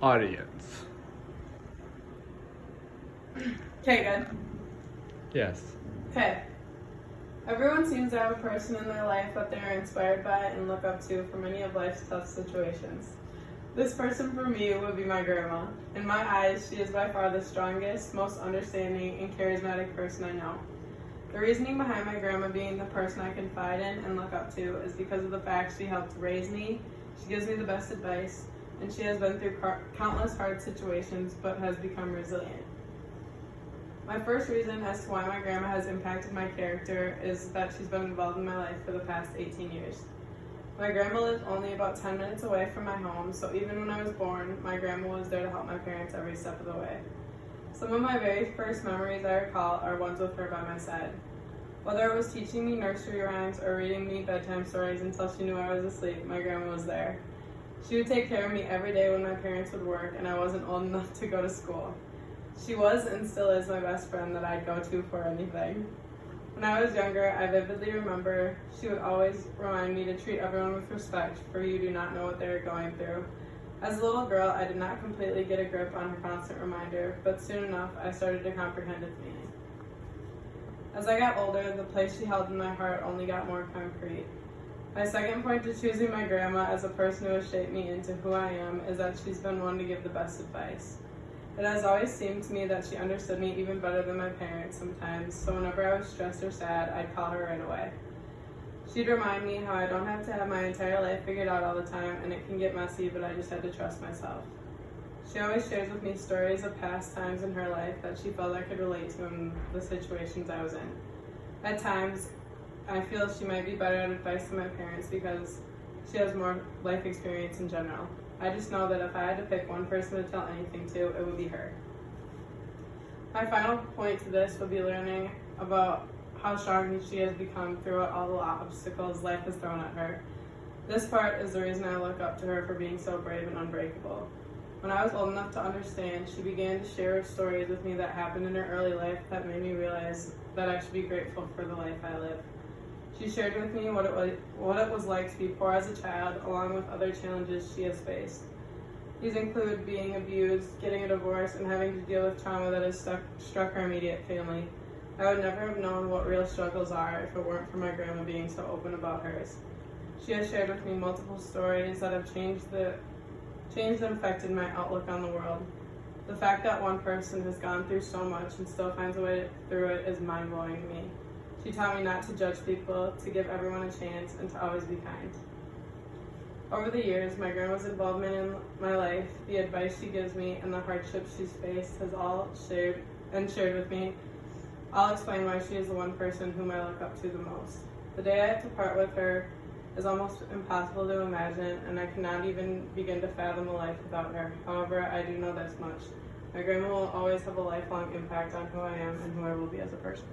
audience. Okay, good. Yes. Okay. Everyone seems to have a person in their life that they are inspired by and look up to for many of life's tough situations. This person for me would be my grandma. In my eyes, she is by far the strongest, most understanding, and charismatic person I know. The reasoning behind my grandma being the person I confide in and look up to is because of the fact she helped raise me, she gives me the best advice, and she has been through countless hard situations but has become resilient. My first reason as to why my grandma has impacted my character is that she's been involved in my life for the past 18 years. My grandma lived only about 10 minutes away from my home, so even when I was born, my grandma was there to help my parents every step of the way. Some of my very first memories I recall are ones with her by my side. Whether it was teaching me nursery rhymes or reading me bedtime stories until she knew I was asleep, my grandma was there. She would take care of me every day when my parents would work and I wasn't old enough to go to school. She was and still is my best friend that I'd go to for anything. When I was younger, I vividly remember she would always remind me to treat everyone with respect, for you do not know what they are going through. As a little girl, I did not completely get a grip on her constant reminder, but soon enough, I started to comprehend its meaning. As I got older, the place she held in my heart only got more concrete. My second point to choosing my grandma as a person who has shaped me into who I am is that she's been one to give the best advice. It has always seemed to me that she understood me even better than my parents sometimes, so whenever I was stressed or sad, I'd call her right away. She'd remind me how I don't have to have my entire life figured out all the time, and it can get messy, but I just had to trust myself. She always shares with me stories of past times in her life that she felt I could relate to in the situations I was in. At times, I feel she might be better at advice than my parents because she has more life experience in general. I just know that if I had to pick one person to tell anything to, it would be her. My final point to this would be learning about how strong she has become throughout all the obstacles life has thrown at her. This part is the reason I look up to her for being so brave and unbreakable. When I was old enough to understand, she began to share stories with me that happened in her early life that made me realize that I should be grateful for the life I live. She shared with me what it was like to be poor as a child, along with other challenges she has faced. These include being abused, getting a divorce, and having to deal with trauma that has struck her immediate family. I would never have known what real struggles are if it weren't for my grandma being so open about hers. She has shared with me multiple stories that have changed and affected my outlook on the world. The fact that one person has gone through so much and still finds a way through it is mind-blowing to me. She taught me not to judge people, to give everyone a chance, and to always be kind. Over the years, my grandma's involvement in my life, the advice she gives me, and the hardships she's faced has all shared with me. I'll explain why she is the one person whom I look up to the most. The day I have to part with her is almost impossible to imagine, and I cannot even begin to fathom a life without her. However, I do know this much. My grandma will always have a lifelong impact on who I am and who I will be as a person.